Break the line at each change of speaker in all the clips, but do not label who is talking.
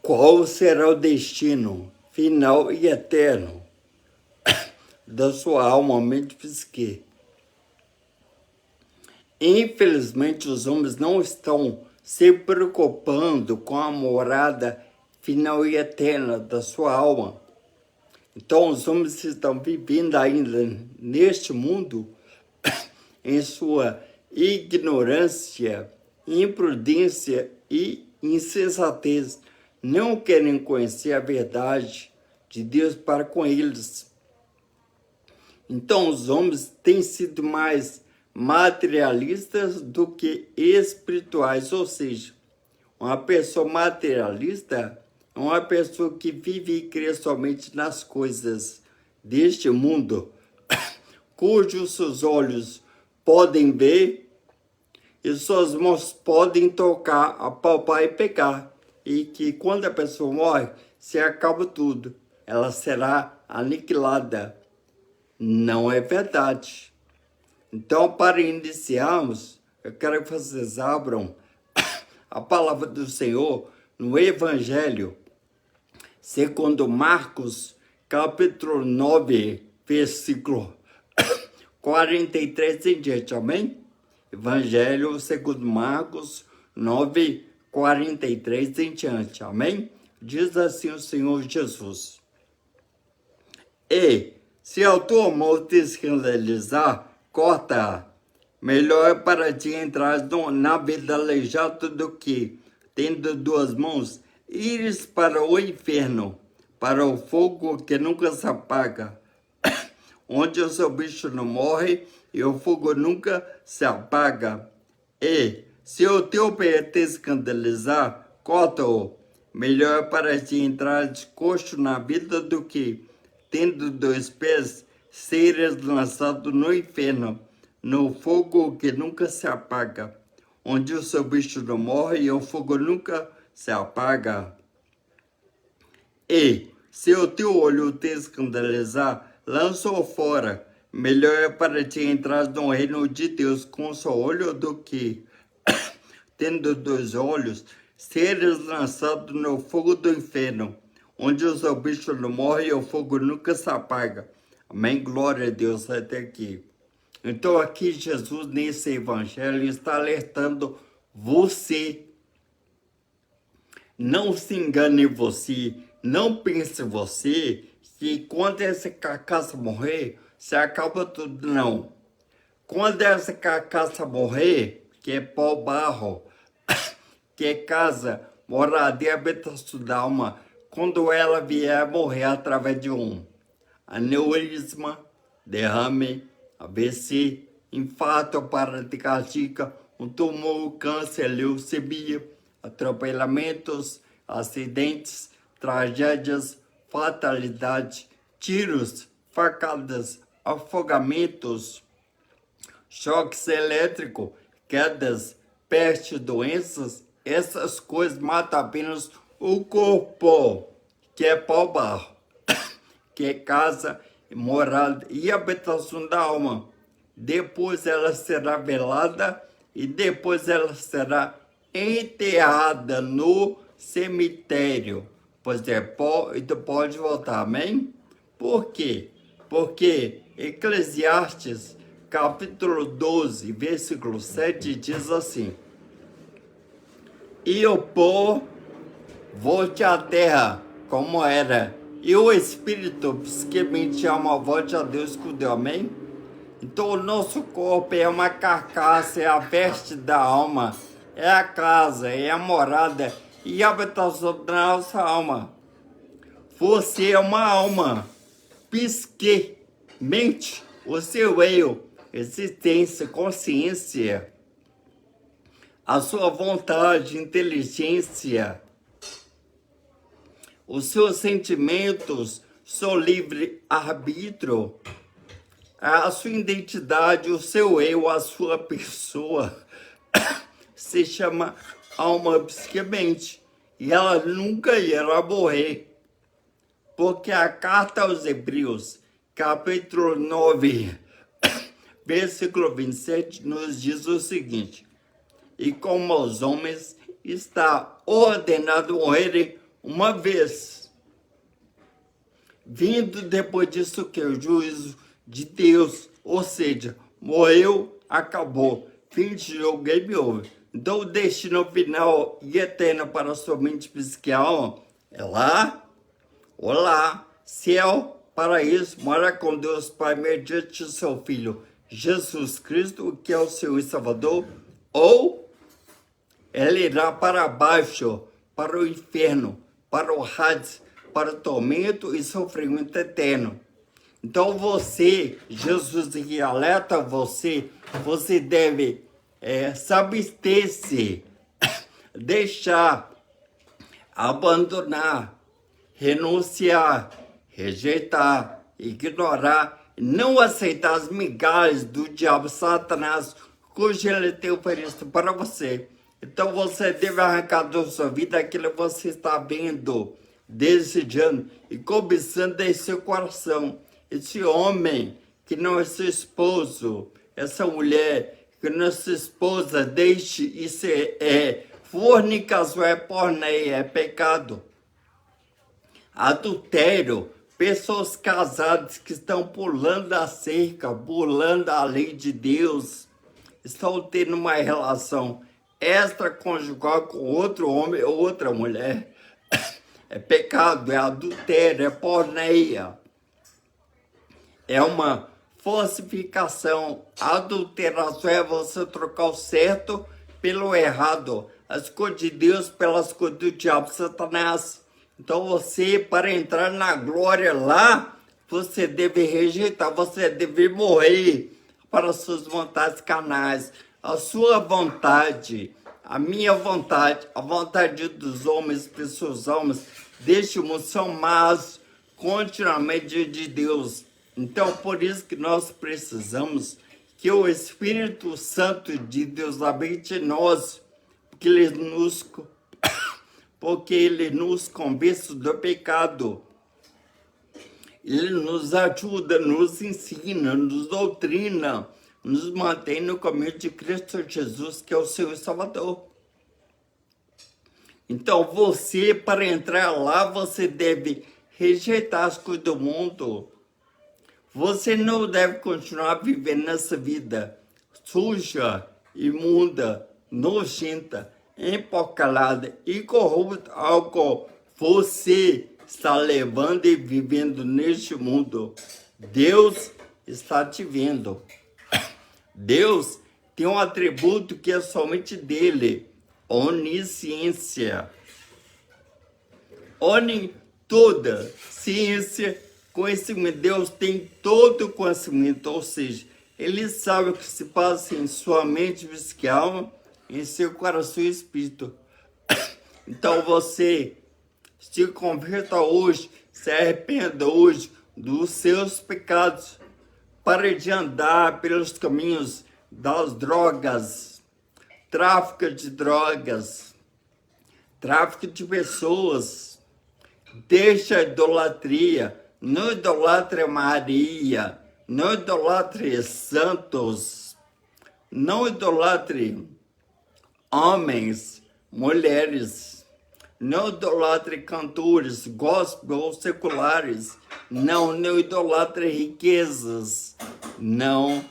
Qual será o destino final e eterno da sua alma, mente e psique? Infelizmente, os homens não estão se preocupando com a morada final e eterna da sua alma. Então, os homens estão vivendo ainda neste mundo em sua ignorância, imprudência e insensatez. Não querem conhecer a verdade de Deus para com eles. Então, os homens têm sido mais materialistas do que espirituais, ou seja, uma pessoa materialista é uma pessoa que vive e crê somente nas coisas deste mundo, cujos seus olhos podem ver e suas mãos podem tocar, apalpar e pegar. E que quando a pessoa morre, se acaba tudo, ela será aniquilada. Não é verdade. Então, para iniciarmos, eu quero que vocês abram a palavra do Senhor no Evangelho, segundo Marcos, capítulo 9, versículo 43 em diante, amém? Evangelho segundo Marcos 9, 43 em diante, amém? Diz assim o Senhor Jesus: E, se a tua mão te escandalizar, corta-a. Melhor é para ti entrar na vida aleijada do que, tendo duas mãos, ires para o inferno, para o fogo que nunca se apaga, onde o seu bicho não morre e o fogo nunca se apaga. E, se o teu pé te escandalizar, corta-o. Melhor é para ti entrar de coxo na vida do que, tendo dois pés, seres lançado no inferno, no fogo que nunca se apaga, onde o seu bicho não morre e o fogo nunca se apaga. E, se o teu olho te escandalizar, lança-o fora. Melhor é para ti entrar no reino de Deus com só olho do que, tendo dois olhos, seres lançados no fogo do inferno, onde o seu bicho não morre e o fogo nunca se apaga. Amém? Glória a Deus até aqui. Então aqui Jesus, nesse evangelho, está alertando você. Não se engane você, não pense você que quando essa carcaça morrer, se acaba tudo, não. Quando essa carcaça morrer, que é pó barro, que é casa, morada e habitação da alma, quando ela vier a morrer através de um aneurisma, derrame, AVC, infarto, parada cardíaca, um tumor, câncer, leucemia, atropelamentos, acidentes, tragédias, fatalidade, tiros, facadas, afogamentos, choques elétricos, quedas, peste, doenças, essas coisas matam apenas o corpo, que é pó-barro, que é casa, morada e habitação da alma. Depois ela será velada e depois ela será enterrada no cemitério, pois é pó e tu pode voltar, amém? Por quê? Porque Eclesiastes, capítulo 12, versículo 7, diz assim: E o pó volte à terra como era, e o espírito, psique, mente e alma volte a Deus com Deus, amém? Então o nosso corpo é uma carcaça, é a veste da alma, é a casa, é a morada e a habitação da nossa alma. Você é uma alma, psique, mente, o seu eu, existência, consciência, a sua vontade, inteligência, os seus sentimentos, seu livre-arbítrio, a sua identidade, o seu eu, a sua pessoa, se chama alma, psique, mente. E ela nunca irá morrer. Porque a carta aos Hebreus, capítulo 9, versículo 27, nos diz o seguinte: E como aos homens está ordenado morrerem uma vez. Vindo depois disso que é o juízo de Deus, ou seja, morreu, acabou, fim de jogo, game over. Então o destino final e eterno para a sua mente física e alma é lá, olá, céu, paraíso, mora com Deus Pai mediante o seu Filho Jesus Cristo, que é o Senhor e Salvador, ou ele irá para baixo, para o inferno, para o Hades, para o tormento e sofrimento eterno. Então você, Jesus alerta você deve se abster-se, deixar, abandonar, renunciar, rejeitar, ignorar, não aceitar as migalhas do diabo Satanás, cujo ele tem oferecido para você. Então você deve arrancar da sua vida aquilo que você está vendo, desejando e cobiçando em seu coração. Esse homem que não é seu esposo, essa mulher que não é sua esposa, deixe isso fornicação, é porneia, é pecado. Adultério, pessoas casadas que estão pulando a cerca, pulando a lei de Deus, estão tendo uma relação extraconjugal com outro homem ou outra mulher. É pecado, é adultério, é porneia. É uma falsificação. Adulteração é você trocar o certo pelo errado, as coisas de Deus pelas coisas do diabo Satanás. Então você, para entrar na glória lá, você deve rejeitar, você deve morrer para as suas vontades carnais. A sua vontade, a minha vontade, a vontade dos homens, pessoas homens, deste mundo são más continuamente de Deus. Então, por isso que nós precisamos que o Espírito Santo de Deus habite em nós, porque ele nos convence do pecado. Ele nos ajuda, nos ensina, nos doutrina, nos mantém no caminho de Cristo Jesus, que é o Senhor Salvador. Então, você, para entrar lá, você deve rejeitar as coisas do mundo. Você não deve continuar vivendo nessa vida suja, imunda, nojenta, empocalada e corrupta ao qual você está levando e vivendo neste mundo. Deus está te vendo. Deus tem um atributo que é somente dele: onisciência. Toda ciência, conhecimento. Deus tem todo o conhecimento, ou seja, ele sabe o que se passa em sua mente, física e alma, em seu coração e espírito. Então você se converta hoje, se arrependa hoje dos seus pecados, pare de andar pelos caminhos das drogas, tráfico de drogas, tráfico de pessoas. Deixa a idolatria, não idolatre Maria, não idolatre santos, não idolatre homens, mulheres, não idolatre cantores, gospel ou seculares, não idolatre riquezas, não.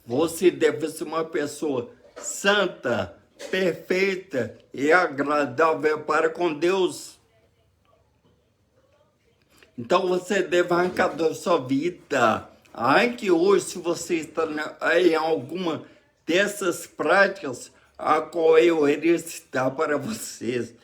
Você deve ser uma pessoa santa, perfeita e agradável para com Deus. Então você deve arrancar da sua vida. Ai que hoje, se você está em alguma dessas práticas, a qual eu irei citar para vocês.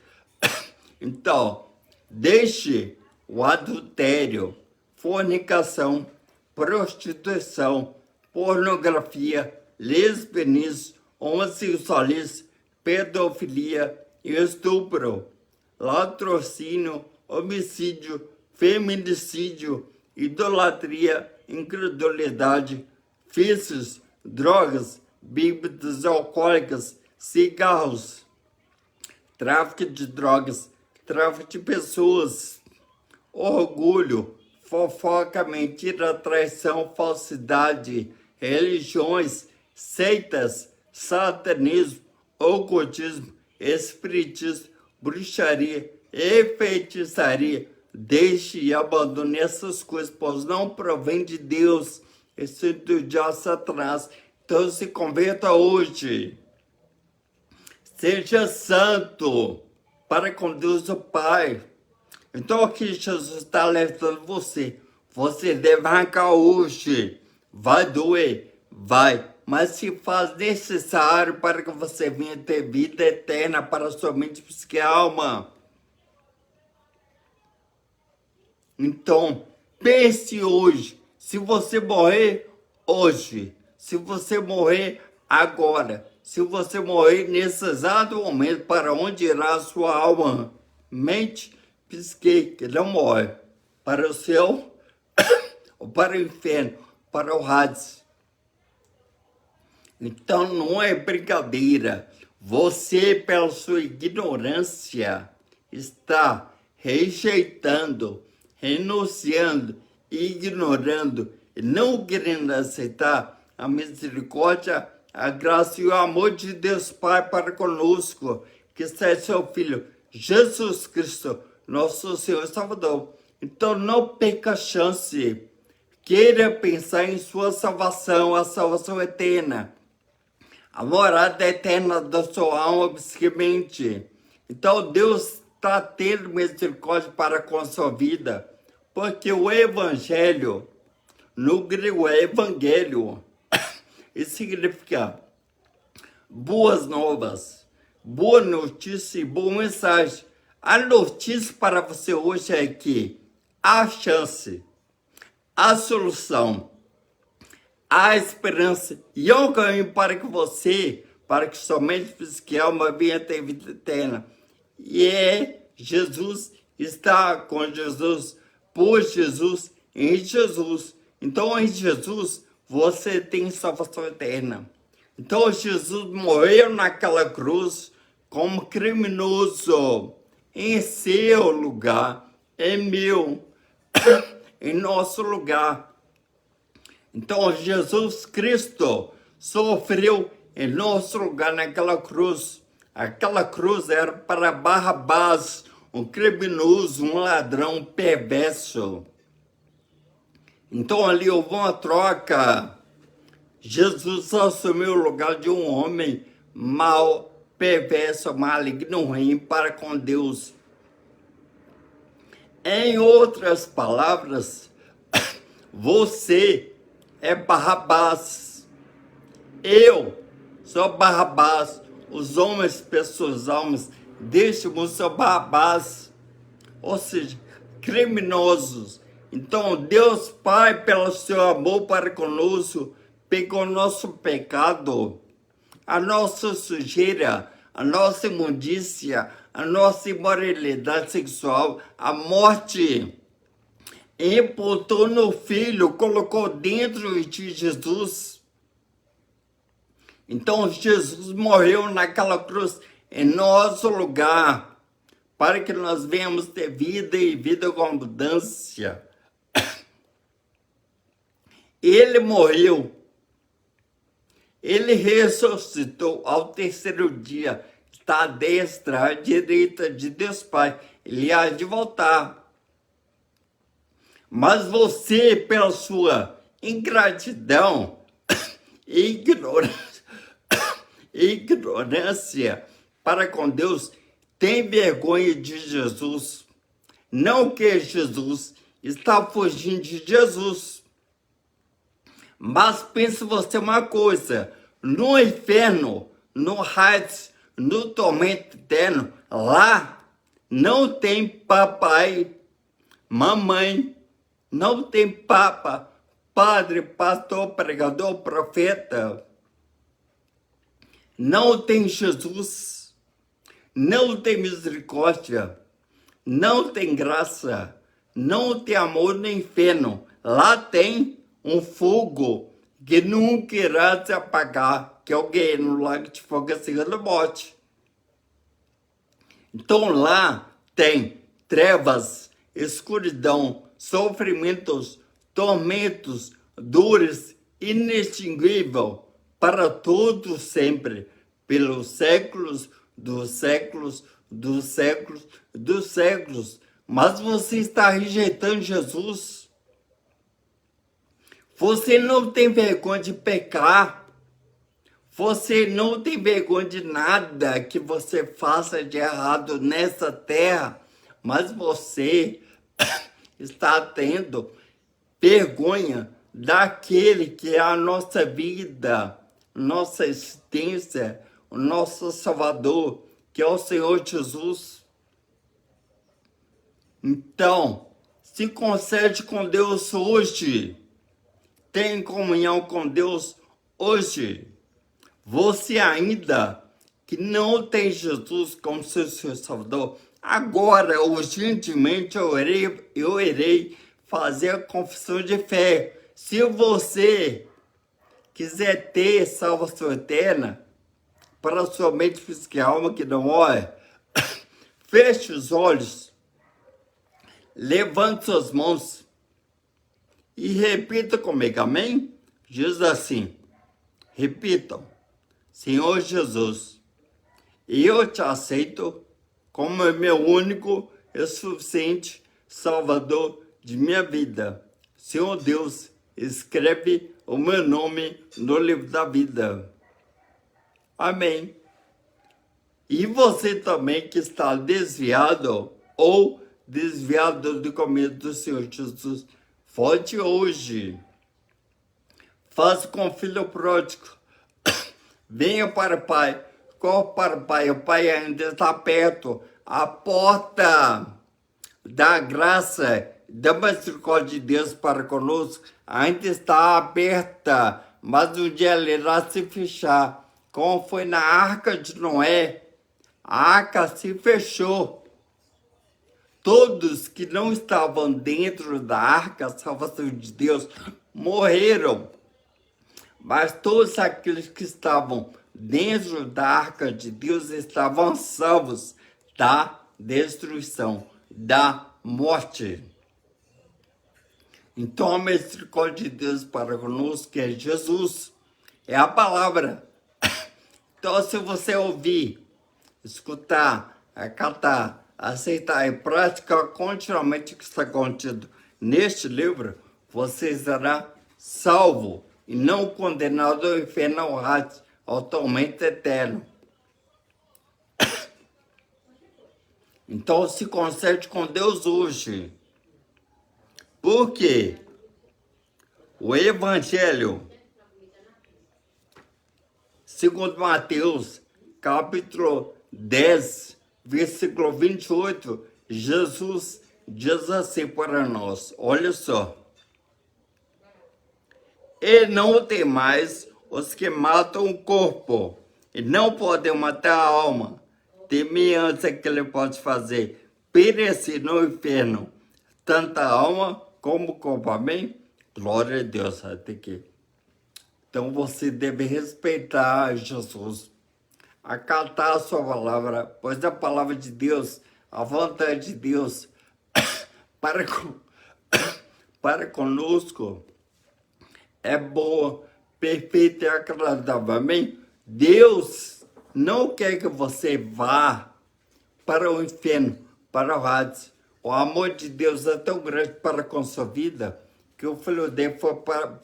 Então, deixe o adultério, fornicação, prostituição, pornografia, lesbianismo, homossexualismo, pedofilia, estupro, latrocínio, homicídio, feminicídio, idolatria, incredulidade, vícios, drogas, bebidas alcoólicas, cigarros, tráfico de drogas, tráfico de pessoas, orgulho, fofoca, mentira, traição, falsidade, religiões, seitas, satanismo, ocultismo, espiritismo, bruxaria e feitiçaria. Deixe e abandone essas coisas, pois não provém de Deus. Esse é do diabo Satanás. Então se converta hoje. Seja santo para com Deus o Pai. Então aqui Jesus está alertando você. Você deve arrancar hoje. Vai doer, vai. Mas se faz necessário para que você venha ter vida eterna para sua mente, psique e alma. Então, pense hoje. Se você morrer hoje, se você morrer agora, se você morrer nesse exato momento, para onde irá a sua alma? Mente, psique, que não morre. Para o céu ou para o inferno, para o Hades. Então não é brincadeira. Você, pela sua ignorância, está rejeitando, renunciando, ignorando, e não querendo aceitar a misericórdia, a graça e o amor de Deus Pai para conosco, que está em seu Filho, Jesus Cristo, nosso Senhor e Salvador. Então não perca a chance. Queira pensar em sua salvação, a salvação eterna, a morada eterna da sua alma, psique e mente. Então Deus está tendo misericórdia para com a sua vida, porque o Evangelho, no grego é Evangelho, isso significa boas novas, boa notícia e boa mensagem. A notícia para você hoje é que há chance, há solução, há esperança e há um caminho para que você, para que somente psique e alma venha ter vida eterna. E é Jesus, está com Jesus, por Jesus, em Jesus. Então em Jesus você tem salvação eterna. Então Jesus morreu naquela cruz como criminoso em seu lugar, em meu, em nosso lugar. Então Jesus Cristo sofreu em nosso lugar naquela cruz. Aquela cruz era para Barrabás, um criminoso, um ladrão perverso. Então ali houve uma troca. Jesus assumiu o lugar de um homem mau, perverso, maligno, ruim para com Deus. Em outras palavras, você é Barrabás. Eu sou Barrabás. Os homens, pessoas, almas deste mundo são Barrabás. Ou seja, criminosos. Então, Deus Pai, pelo seu amor para conosco, pegou nosso pecado, a nossa sujeira, a nossa imundícia, a nossa imoralidade sexual, a morte, imputou no Filho, colocou dentro de Jesus. Então, Jesus morreu naquela cruz em nosso lugar, para que nós venhamos ter vida e vida com abundância. Ele morreu, ele ressuscitou ao terceiro dia, está à destra, à direita de Deus Pai, ele há de voltar. Mas você, pela sua ingratidão, ignorância para com Deus, tem vergonha de Jesus. Não que Jesus está fugindo de Jesus. Mas pense você uma coisa, no inferno, no Hades, no tormento eterno, lá não tem papai, mamãe, não tem papa, padre, pastor, pregador, profeta. Não tem Jesus, não tem misericórdia, não tem graça, não tem amor no inferno. Lá tem um fogo que nunca irá se apagar, que é o guerreiro no lago de fogo, a segunda morte. Então lá tem trevas, escuridão, sofrimentos, tormentos, dores, inextinguível para todos sempre, pelos séculos dos séculos dos séculos. Mas você está rejeitando Jesus. Você não tem vergonha de pecar. Você não tem vergonha de nada que você faça de errado nessa terra. Mas você está tendo vergonha daquele que é a nossa vida, nossa existência, o nosso Salvador, que é o Senhor Jesus. Então, se concede com Deus hoje. Tem comunhão com Deus hoje. Você ainda que não tem Jesus como seu Salvador, agora, urgentemente, eu irei fazer a confissão de fé. Se você quiser ter salvação eterna, para a sua mente física e alma que não olha, feche os olhos, levante suas mãos e repita comigo, amém? Diz assim, repitam, Senhor Jesus, eu te aceito como meu único e suficiente Salvador de minha vida. Senhor Deus, escreve o meu nome no livro da vida. Amém. E você também que está desviado ou desviado do caminho do Senhor Jesus, volte hoje. Faça com o filho pródigo. Venha para o Pai. Corra para o Pai. O Pai ainda está perto. A porta da graça, da misericórdia de Deus para conosco ainda está aberta. Mas um dia ela irá se fechar. Como foi na arca de Noé. A arca se fechou. Todos que não estavam dentro da arca, a salvação de Deus, morreram. Mas todos aqueles que estavam dentro da arca de Deus estavam salvos da destruição, da morte. Então a misericórdia de Deus para conosco é Jesus, é a palavra. Então se você ouvir, escutar, acatar, aceitar e praticar continuamente o que está contido neste livro, você será salvo e não condenado ao inferno, ao tormento eterno. Então se concede com Deus hoje. Por quê? O Evangelho, segundo Mateus, capítulo 10, versículo 28, Jesus diz assim para nós, olha só. E não temais os que matam o corpo, e não podem matar a alma. Temei antes que ele pode fazer perecer no inferno, tanto a alma como o corpo, amém? Glória a Deus, até aqui. Então você deve respeitar Jesus, acatar a sua palavra, pois a palavra de Deus, a vontade de Deus para conosco é boa, perfeita e agradável, amém? Deus não quer que você vá para o inferno, para o Hades. O amor de Deus é tão grande para com sua vida que o Filho dele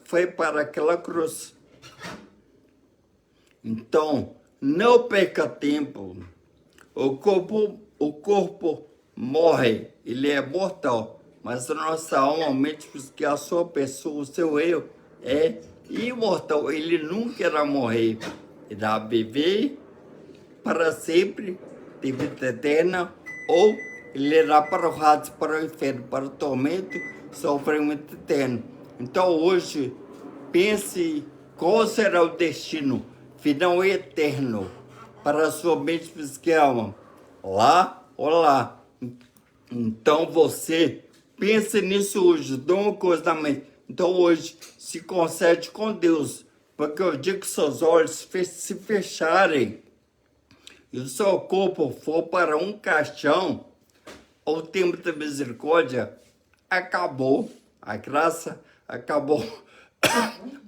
foi para aquela cruz. Então, não perca tempo. O corpo morre, ele é mortal, mas a nossa alma, mente, que a sua pessoa, o seu eu, é imortal. Ele nunca irá morrer. Irá viver para sempre, de vida eterna, ou ele irá para o Hades, para o inferno, para o tormento, sofrimento eterno. Então hoje, pense qual será o destino final e eterno para a sua mente, física e alma. Lá ou lá. Então você pense nisso hoje, dá uma coisa na mente. Então hoje se concede com Deus, porque o dia que seus olhos se fecharem e o seu corpo for para um caixão, o tempo da misericórdia acabou, a graça acabou,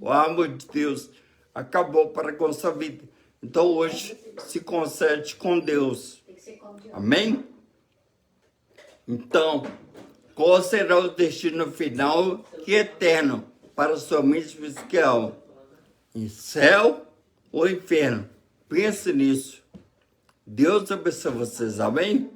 o amor de Deus acabou para com sua vida. Então hoje se concede com Deus. Amém? Então, qual será o destino final e eterno para sua mente fiscal? Em céu ou inferno? Pense nisso. Deus abençoe vocês, amém?